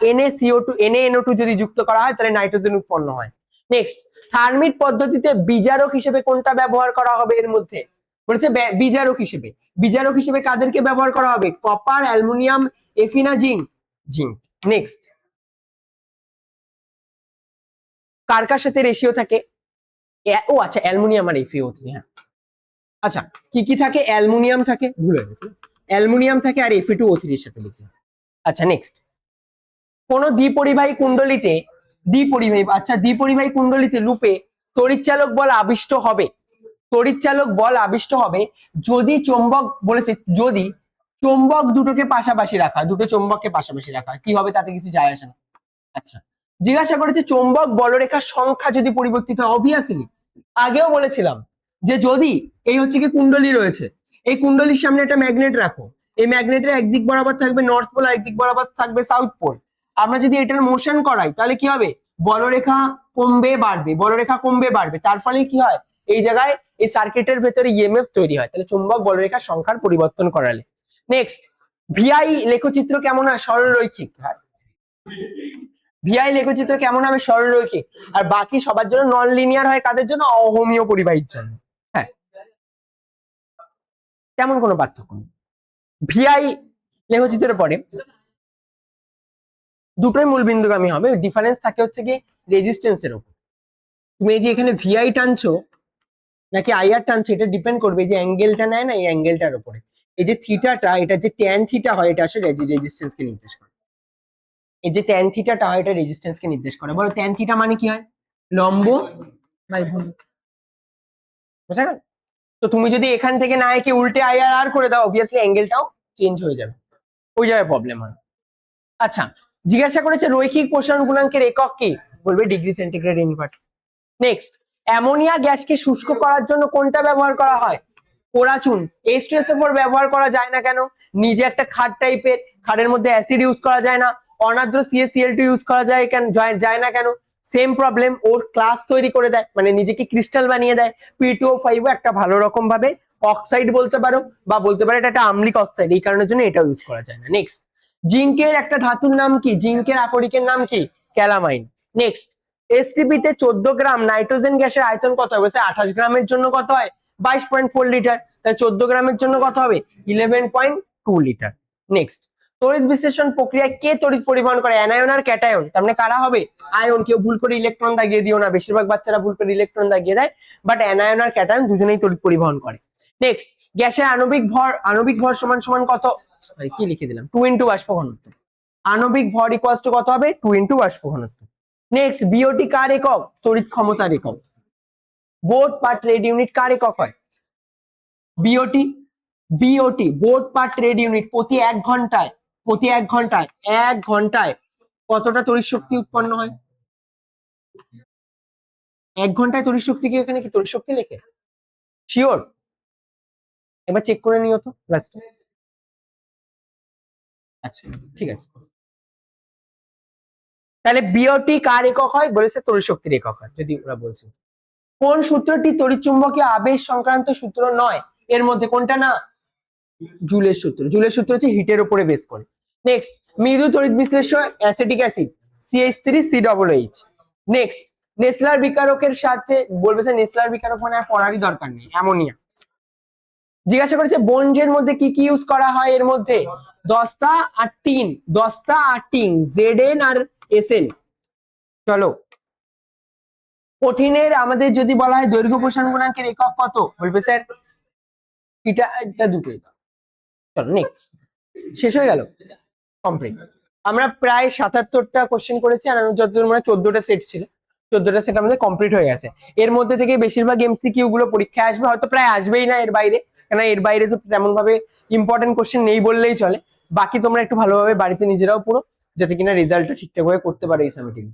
Speaker 1: NaNO2 যদি যুক্ত করা হয় তাহলে নাইট্রোজেন উৎপন্ন হয়। নেক্সট, থার্মিক পদ্ধতিতে বিজারক হিসেবে কোনটা ব্যবহার করা হবে এর মধ্যে? বলেছে বিজারক হিসেবে। বিজারক হিসেবে কাদেরকে ব্যবহার করা হবে? কপার, অ্যালুমিনিয়াম, এফি না জিঙ্ক? জিঙ্ক। নেক্সট, কার কার সাথে রেশিও থাকে? ও আচ্ছা, অ্যালুমিনিয়াম আর FeO3। হ্যাঁ, আচ্ছা, কি কি থাকে? অ্যালুমিনিয়াম থাকে, ভুল হয়ে গেছে, অ্যালুমিনিয়াম থাকে, আর Fe2O3 এর সাথে লিখি। আচ্ছা নেক্সট, কোন দ্বিপরিবাহী কুণ্ডলিতে দ্বিপরিবাহী কুণ্ডলিতে লুপে তড়িৎচালক বল আবিষ্ট হবে। তড়িৎচালক বল আবিষ্ট হবে যদি চৌম্বক, বলেছে যদি চৌম্বক দুটোকে পাশাপাশি রাখা, দুটো চৌম্বককে পাশাপাশি রাখা, কি হবে তাতে কিছু যায় আসে না। আচ্ছা, জিজ্ঞাসা করেছে চৌম্বক বলরেখার সংখ্যা যদি পরিবর্তিত হয়। অবভিয়াসলি আগেও বলেছিলাম যে যদি এই হচ্ছে কি কুণ্ডলী রয়েছে, এই কুণ্ডলীর সামনে একটা ম্যাগনেট রাখো, এই ম্যাগনেটের একদিক বরাবর থাকবে নর্থ পোল, আর একদিক বরাবর থাকবে সাউথ পোল। আমরা যদি এটার মোশন করাই তাহলে কি হবে? বলরেখা কমবে বাড়বে, বলরেখা কমবে বাড়বে, তার ফলে কি হয়? এই জায়গায় এই সার্কিটের ভেতরে ইএমএফ তৈরি হয়। তাহলে চুম্বক বলরেখার সংখ্যার পরিবর্তন করালে। নেক্সট, ভিআই লেখচিত্র কেমন হয়? সরলরৈখিক। ভিআই লেখচিত্র কেমন হবে? সরলরৈখিক। আর বাকি সবার জন্য নন লিনিয়ার হয়, কাদের জন্য? অহমীয় পরিবাহীর জন্য। হ্যাঁ, তেমন কোনো পার্থক্য নেই। ভিআই লেখচিত্রের পরে দুটোই মূল বিন্দুগামী হবে, ডিফারেন্স থাকে হচ্ছে কি রেজিস্ট্যান্সের উপর। তুমি এই যে এখানে ভিআই টানছো নাকি আইআর টানছো, এটা ডিপেন্ড করবে যে অ্যাঙ্গেলটা নেয় না, এই অ্যাঙ্গেলটার উপরে। এই যে থিটাটা, এটা যে ট্যান থিটা হয়, এটা আসলে রেজিস্ট্যান্সকে নির্দেশ করে। এই যে ট্যান থিটাটা হয়, এটা রেজিস্ট্যান্সকে নির্দেশ করে। বলো ট্যান থিটা মানে কি হয়? লম্ব বাই ভূমি। বুঝা গেল? তো তুমি যদি এখান থেকে না একে উল্টে আইআর আর করে দাও, অবভিয়াসলি অ্যাঙ্গেলটাও চেঞ্জ হয়ে যাবে, ওই জায়গায় প্রবলেম হয়। আচ্ছা, জিজ্ঞাসা করেছে রৈখিক প্রসারণ গুণাঙ্কের একক কি? বলবে degree centigrade inverse. Next, ammonia গ্যাসকে শুষ্ক করার জন্য কোনটা ব্যবহার করা হয়? পোড়াচুন। H2SO4 ব্যবহার করা যায় না কেন? নিজে একটা খাদ টাইপের, খাদের মধ্যে অ্যাসিড ইউজ করা যায় না। অনাদ্র CaCl2 ইউজ করা যায় কেন? যায় না কেন? সেম প্রবলেম, ওর ক্লাস তৈরি করে দেয়, মানে নিজেকে ক্রিস্টাল বানিয়ে দেয়। P2O5 একটা ভালো রকম ভাবে অক্সাইড বলতে পারো, বা বলতে পারো এটা একটা আম্লিক অক্সাইড, এই কারণের জন্য এটা ইউজ করা যায় না। নেক্সট, জিঙ্কের একটা ধাতুর নাম কি? জিঙ্কের আকরিকের নাম কি? ক্যালামাইন। নেক্সট, এসটিপি তে 14 গ্রাম নাইট্রোজেন গ্যাসের আয়তন কত হয়? বলছে 28 গ্রামের জন্য কত হয়? 22.4 লিটার। তাই 14 গ্রামের জন্য কত হবে 11.2 লিটার। নেক্সট, তড়িৎ বিশ্লেষণ প্রক্রিয়ায় কে তড়িৎ পরিবহন করে, অ্যানায়ন আর ক্যাটায়ন? তার মানে কারা হবে? আয়ন। কেউ ভুল করে ইলেকট্রন দাগিয়ে দিও না, বেশিরভাগ বাচ্চারা ভুল করে ইলেকট্রন দাগিয়ে দেয়, বাট অ্যানায়ন আর ক্যাটায়ন দুজনেই তড়িৎ পরিবহন করে। নেক্সট, গ্যাসের আণবিক ভর সমান সমান কত, সরি কি লিখে দিলাম, 2 ইন্টু বাষ্প ঘনত্ব। আণবিক ভর ইকুয়ালস টু কত হবে 2 ইন্টু বাষ্প ঘনত্ব। নেক্সট, বিওটি কার একক, তড়িৎ ক্ষমতার একক। বোট পার ট্রেড ইউনিট কার একক হয়, বিওটি। বোট পার ট্রেড ইউনিট প্রতি 1 ঘন্টায় কতটা তড়িৎ শক্তি উৎপন্ন হয়? 1 ঘন্টায় তড়িৎ শক্তি কি এখানে কি তড়িৎ শক্তি লেখে? শিওর? এবার চেক করে নিও তো লাস্টে। আচ্ছা ঠিক আছে, তাহলে বিওটি কার একক হয় বলেছে, তড়িৎ শক্তির একক হয় যদি ওরা বলছে। কোন সূত্রটি তড়িৎ চুম্বকীয় আবেশ সংক্রান্ত সূত্র নয়? এর মধ্যে কোনটা না? জুলের সূত্র। জুলের সূত্র হচ্ছে হিটের উপরে বেস করে। নেক্সট, মৃদু তড়িৎ বিশ্লেষ্য acetic acid CH3COOH। Next, Nessler বিকারকের সাহায্যে, বলবে স্যার নেসলার বিকারক মানে আর পড়ারই দরকার নেই, অ্যামোনিয়া। জিজ্ঞাসা করেছে বনজের মধ্যে কি কি ইউজ করা হয়, এর মধ্যে দস্তা আর টিন, ZN আর SN। চলো, কঠিনের আমাদের যদি বলা হয় দৈর্ঘ্য প্রসারণ গুণাঙ্কের একক কত, বলবে স্যার এটা দুটোই। চলো নেক্সট, শেষ হয়ে গেল, কমপ্লিট। আমরা প্রায় 77টা কোশ্চেন করেছি, আর যতদূর মনে 14টা সেট ছিল, 14টা সেট আমাদের কমপ্লিট হয়ে গেছে। এর মধ্যে থেকে বেশিরভাগ MCQ গুলো পরীক্ষায় আসবে, হয়তো প্রায় আসবেই না এর বাইরে, কেন এর বাইরে তো তেমন ভাবে ইম্পর্টেন্ট কোশ্চেন নেই বললেই চলে। বাকি তোমরা একটু ভালোভাবে বাড়িতে নিজেরাও পড়ো, যাতে কিনা রেজাল্টটা ঠিকঠাক ভাবে করতে পারো এই সামিটিং।